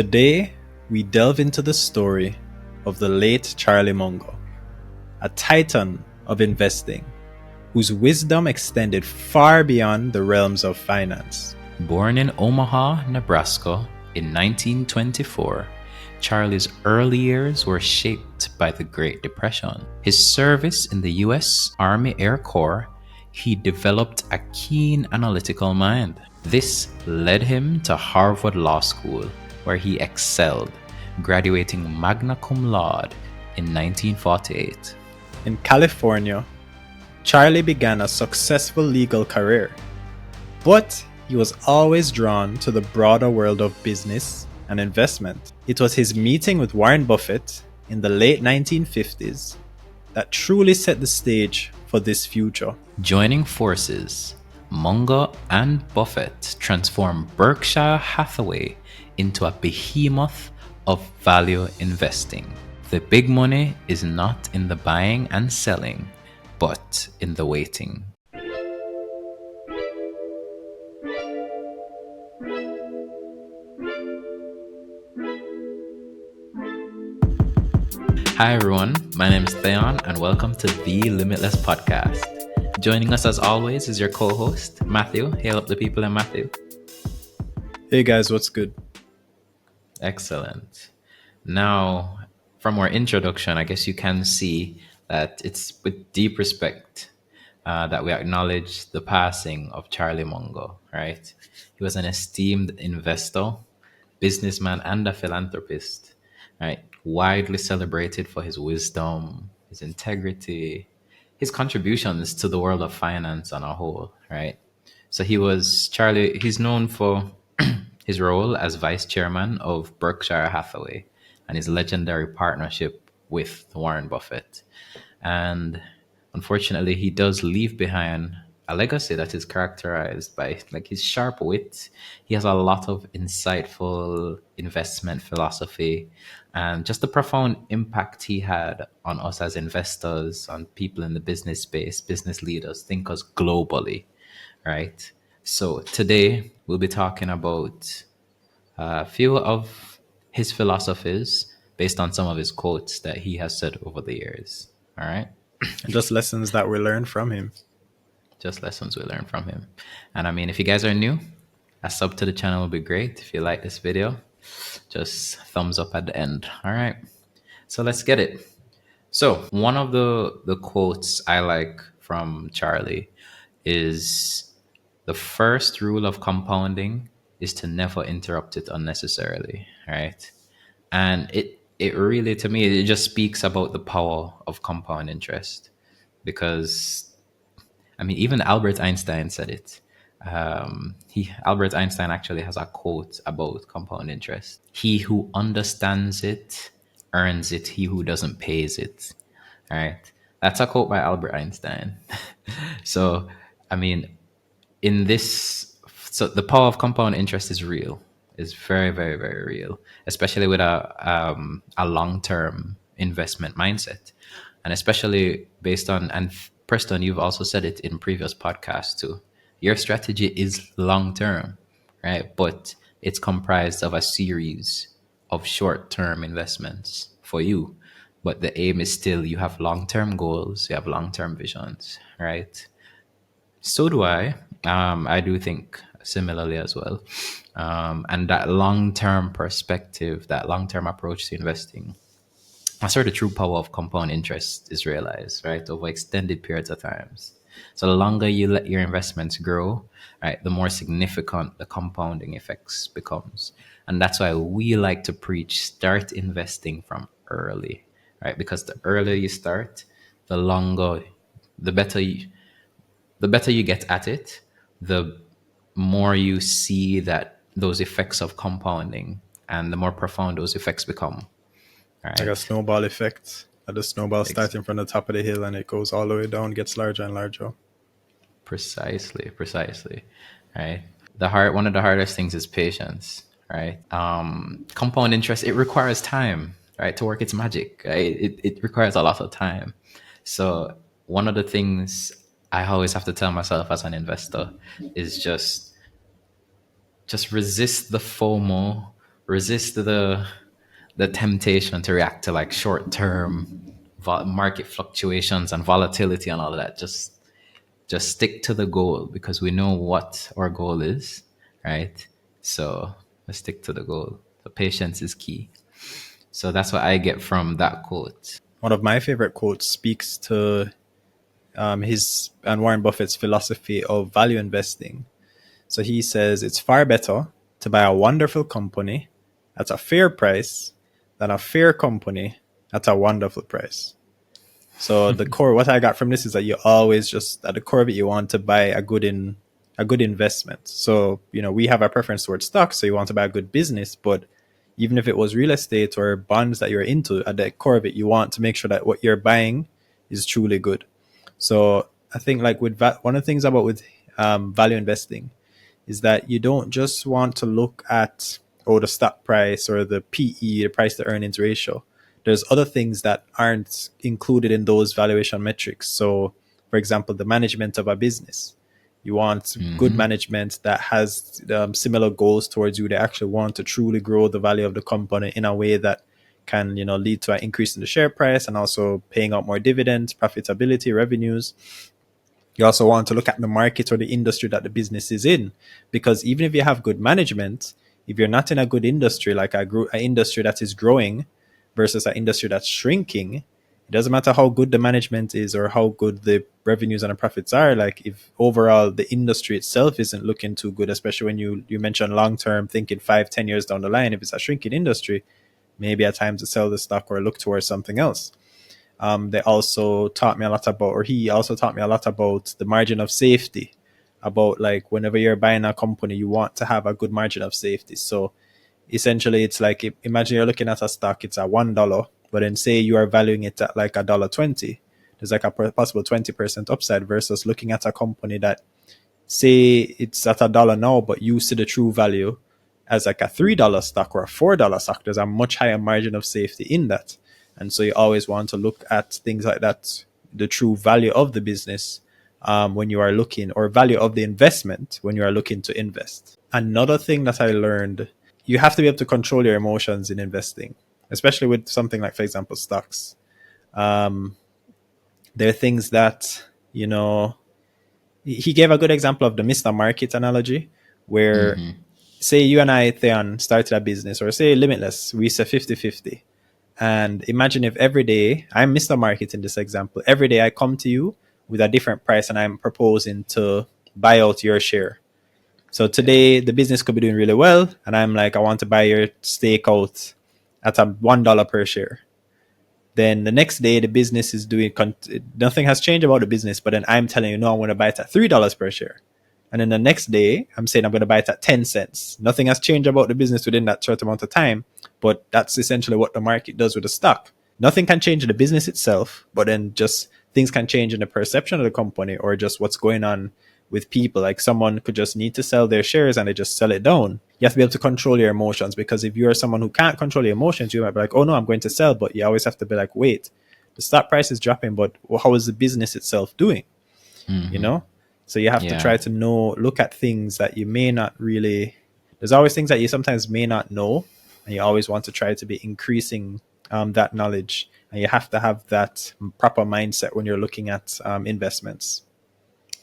Today, we delve into the story of the late Charlie Munger, a titan of investing whose wisdom extended far beyond the realms of finance. Born in Omaha, Nebraska in 1924, Charlie's early years were shaped by the Great Depression. His service in the U.S. Army Air Corps, he developed a keen analytical mind. This led him to Harvard Law School, where he excelled, graduating magna cum laude in 1948. In California, Charlie began a successful legal career, but he was always drawn to the broader world of business and investment. It was his meeting with Warren Buffett in the late 1950s that truly set the stage for this future. Joining forces, Munger and Buffett transformed Berkshire Hathaway into a behemoth of value investing. The big money is not in the buying and selling, but in the waiting. Hi everyone, my name is Theon and welcome to the Limitless Podcast. Joining us as always is your co-host, Matthew. Hail up the people in Matthew. Hey guys, what's good? Excellent. Now, from our introduction, I guess you can see that it's with deep respect that we acknowledge the passing of Charlie Munger, right? He was an esteemed investor, businessman, and a philanthropist, right? Widely celebrated for his wisdom, his integrity, his contributions to the world of finance on a whole, right? So he's known for his role as vice chairman of Berkshire Hathaway and his legendary partnership with Warren Buffett. And unfortunately, he does leave behind a legacy that is characterized by his sharp wit. He has a lot of insightful investment philosophy and just the profound impact he had on us as investors, on people in the business space, business leaders, thinkers globally, right? So today we'll be talking about a few of his philosophies based on some of his quotes that he has said over the years. All right. Just lessons that we learned from him. Just lessons we learned from him. And I mean, if you guys are new, a sub to the channel would be great. If you like this video, just thumbs up at the end. All right. So let's get it. So one of the quotes I like from Charlie is the first rule of compounding is to never interrupt it unnecessarily. Right. And it really, to me, it just speaks about the power of compound interest because I mean, even Albert Einstein said it. Albert Einstein actually has a quote about compound interest. He who understands it earns it. He who doesn't pays it. All right. That's a quote by Albert Einstein. So, I mean, so the power of compound interest is real. It's very, very, very real, especially with a long-term investment mindset. And especially based on, and Preston, you've also said it in previous podcasts too. Your strategy is long-term, right? But it's comprised of a series of short-term investments for you. But the aim is still you have long-term goals, you have long-term visions, right? So do I. I do think similarly as well. And that long-term perspective, that long-term approach to investing, that's where the true power of compound interest is realized, right? Over extended periods of times. So the longer you let your investments grow, right, the more significant the compounding effects becomes. And that's why we like to preach start investing from early, right? Because the earlier you start, the better you get at it, the more you see that those effects of compounding and the more profound those effects become. Right. Like a snowball effect. The snowball starting from the top of the hill and it goes all the way down, gets larger and larger. Precisely. Right. One of the hardest things is patience. Right. Compound interest, it requires time, right, to work its magic. Right? It requires a lot of time. So one of the things I always have to tell myself as an investor is just resist the FOMO, resist the temptation to react to like short term market fluctuations and volatility and all of that. Just stick to the goal because we know what our goal is, right? So let's stick to the goal. The patience is key. So that's what I get from that quote. One of my favorite quotes speaks to his and Warren Buffett's philosophy of value investing. So he says it's far better to buy a wonderful company at a fair price than a fair company at a wonderful price. So the core, what I got from this is that you always just at the core of it, you want to buy a good investment. So we have a preference towards stocks, so you want to buy a good business. But even if it was real estate or bonds that you're into, at the core of it, you want to make sure that what you're buying is truly good. So I think like one of the things about with value investing is that you don't just want to look at the stock price or the PE, the price to earnings ratio. There's other things that aren't included in those valuation metrics. So, for example, the management of a business. You want good management that has similar goals towards you. They actually want to truly grow the value of the company in a way that can, lead to an increase in the share price and also paying out more dividends, profitability, revenues. You also want to look at the market or the industry that the business is in, because even if you have good management, if you're not in a good industry, like an industry that is growing versus an industry that's shrinking, it doesn't matter how good the management is or how good the revenues and the profits are. Like if overall the industry itself isn't looking too good, especially when you mentioned long term, thinking 5-10 years down the line, if it's a shrinking industry, maybe at times to sell the stock or look towards something else. They also taught me a lot about, or he also taught me a lot about the margin of safety, about like whenever you're buying a company, you want to have a good margin of safety. So essentially it's like, imagine you're looking at a stock, it's at $1, but then say you are valuing it at like $1.20. There's like a possible 20% upside versus looking at a company that say it's at $1 now, but you see the true value as like a $3 stock or a $4 stock. There's a much higher margin of safety in that. And so you always want to look at things like that, the true value of the business when you are looking, or value of the investment when you are looking to invest. Another thing that I learned, you have to be able to control your emotions in investing, especially with something like, for example, stocks. There are things that, he gave a good example of the Mr. Market analogy, where say you and I, Theon, started a business, or say Limitless, we say 50-50. And imagine if every day, I'm Mr. Market in this example, every day I come to you with a different price and I'm proposing to buy out your share. So today the business could be doing really well, and I'm like, I want to buy your stake out at a $1 per share. Then the next day the business is doing, nothing has changed about the business, but then I'm telling you, no, I'm going to buy it at $3 per share. And then the next day I'm saying I'm going to buy it at 10 cents. Nothing has changed about the business within that short amount of time, but that's essentially what the market does with the stock. Nothing can change in the business itself, but then just things can change in the perception of the company, or just what's going on with people. Like someone could just need to sell their shares and they just sell it down. You have to be able to control your emotions, because if you're someone who can't control your emotions, you might be like, oh no, I'm going to sell. But you always have to be like, wait, the stock price is dropping, but how is the business itself doing? So you have to try to look at things that you may not really, there's always things that you sometimes may not know, and you always want to try to be increasing that knowledge. And you have to have that proper mindset when you're looking at investments.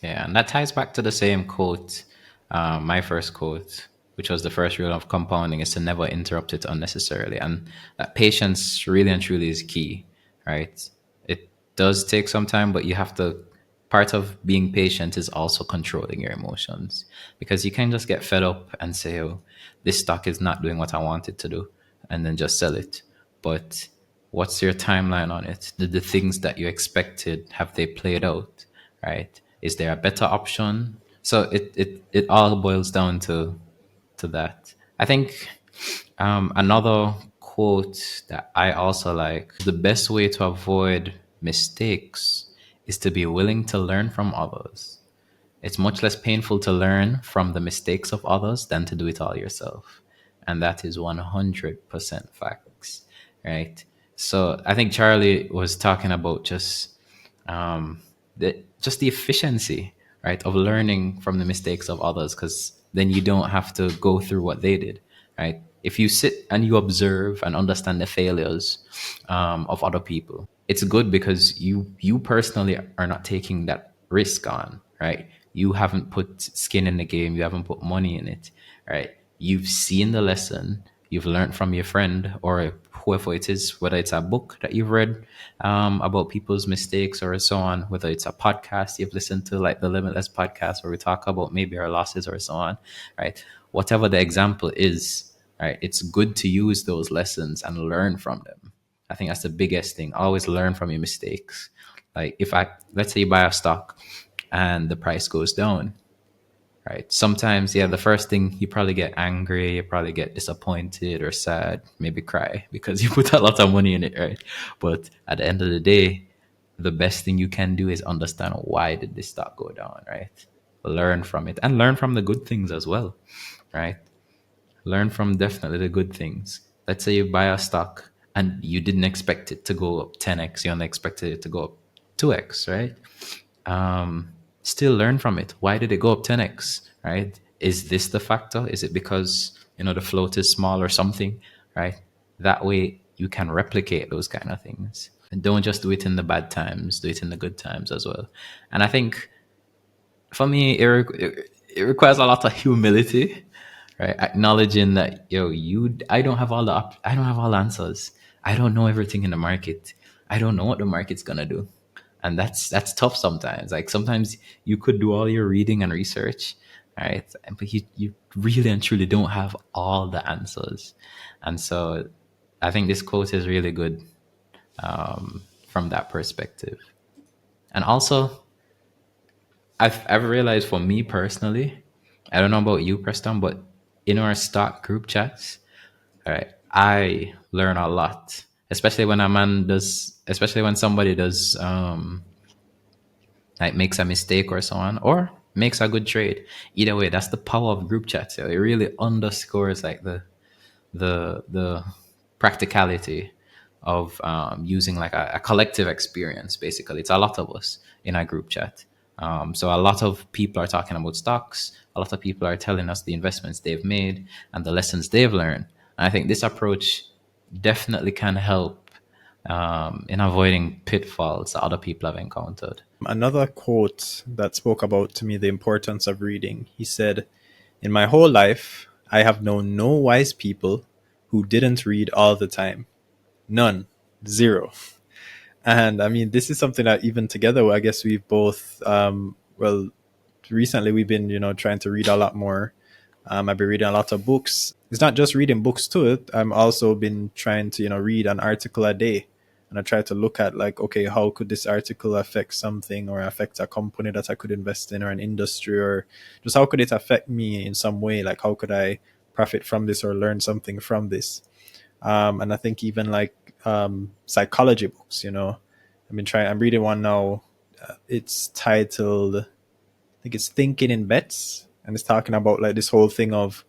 Yeah, and that ties back to the same quote, my first quote, which was the first rule of compounding is to never interrupt it unnecessarily. And that patience really and truly is key, right? It does take some time, but you have to, part of being patient is also controlling your emotions, because you can just get fed up and say, oh, this stock is not doing what I want it to do, and then just sell it. But what's your timeline on it? Did the things that you expected, have they played out, right? Is there a better option? So it all boils down to that. I think another quote that I also like, the best way to avoid mistakes is to be willing to learn from others. It's much less painful to learn from the mistakes of others than to do it all yourself. And that is 100% facts, right? So I think Charlie was talking about just the efficiency, right, of learning from the mistakes of others, because then you don't have to go through what they did, right? If you sit and you observe and understand the failures of other people, it's good because you personally are not taking that risk on, right? You haven't put skin in the game, you haven't put money in it, right? You've seen the lesson, you've learned from your friend or whoever it is, whether it's a book that you've read about people's mistakes or so on, whether it's a podcast you've listened to, like the Limitless Podcast, where we talk about maybe our losses or so on, right? Whatever the example is, right? It's good to use those lessons and learn from them. I think that's the biggest thing. Always learn from your mistakes. Like let's say you buy a stock and the price goes down, right? Sometimes, yeah, the first thing you probably get angry, you probably get disappointed or sad, maybe cry because you put a lot of money in it, right? But at the end of the day, the best thing you can do is understand why did this stock go down, right? Learn from it and learn from the good things as well, right? Learn from definitely the good things. Let's say you buy a stock and you didn't expect it to go up 10x, you only expected it to go up 2x, right? Still learn from it. Why did it go up 10x, right? Is this the factor? Is it because, the float is small or something, right? That way you can replicate those kind of things. And don't just do it in the bad times, do it in the good times as well. And I think for me, it requires a lot of humility, right? Acknowledging that, I don't have all I don't have all the answers. I don't know everything in the market. I don't know what the market's gonna do, and that's tough sometimes. Like sometimes you could do all your reading and research, right? But you really and truly don't have all the answers, and so I think this quote is really good from that perspective. And also, I've realized for me personally, I don't know about you, Preston, but in our stock group chats, all right, I learn a lot, especially when especially when somebody does, like makes a mistake or so on, or makes a good trade. Either way, that's the power of group chats. So it really underscores like the practicality of using like a collective experience. Basically, it's a lot of us in our group chat. So a lot of people are talking about stocks. A lot of people are telling us the investments they've made and the lessons they've learned. And I think this approach definitely can help in avoiding pitfalls that other people have encountered. Another quote that spoke about to me the importance of reading. He said, "In my whole life, I have known no wise people who didn't read all the time. None. Zero." And I mean, this is something that even together, I guess we've both, recently we've been, trying to read a lot more. I've been reading a lot of books. It's not just reading books too. I'm also been trying to, read an article a day. And I try to look at like, okay, how could this article affect something or affect a company that I could invest in or an industry, or just how could it affect me in some way? Like, how could I profit from this or learn something from this? And I think even like psychology books, I'm reading one now. It's titled, I think it's Thinking in Bets. And it's talking about like this whole thing of,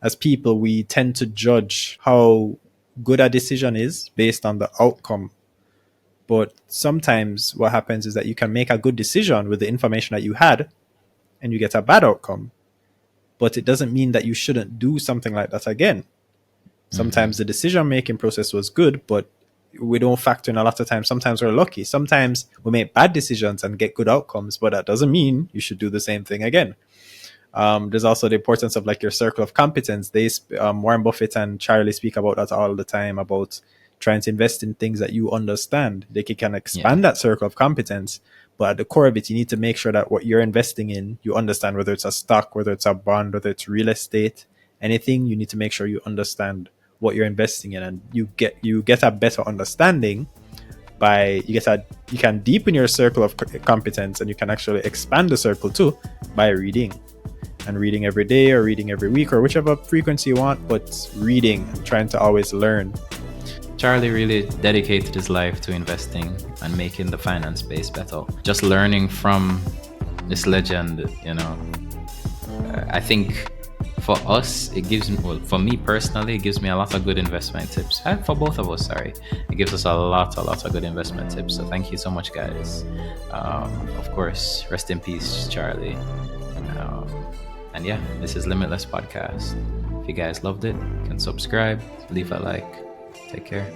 as people, we tend to judge how good a decision is based on the outcome. But sometimes what happens is that you can make a good decision with the information that you had and you get a bad outcome. But it doesn't mean that you shouldn't do something like that again. Sometimes the decision making process was good, but we don't factor in a lot of times. Sometimes we're lucky. Sometimes we make bad decisions and get good outcomes, but that doesn't mean you should do the same thing again. There's also the importance of like your circle of competence. Warren Buffett and Charlie speak about that all the time, about trying to invest in things that you understand. They can expand that circle of competence, but at the core of it, you need to make sure that what you're investing in, you understand, whether it's a stock, whether it's a bond, whether it's real estate, anything, you need to make sure you understand what you're investing in, and you get a better understanding by you can deepen your circle of competence, and you can actually expand the circle too by reading every day or reading every week or whichever frequency you want, but reading and trying to always learn. Charlie really dedicated his life to investing and making the finance space better. Just learning from this legend, I think for us, it gives me, for me personally, it gives me a lot of good investment tips. And for both of us, it gives us a lot of good investment tips. So thank you so much, guys. Of course, rest in peace, Charlie. And yeah, this is Limitless Podcast. If you guys loved it, you can subscribe, leave a like. Take care.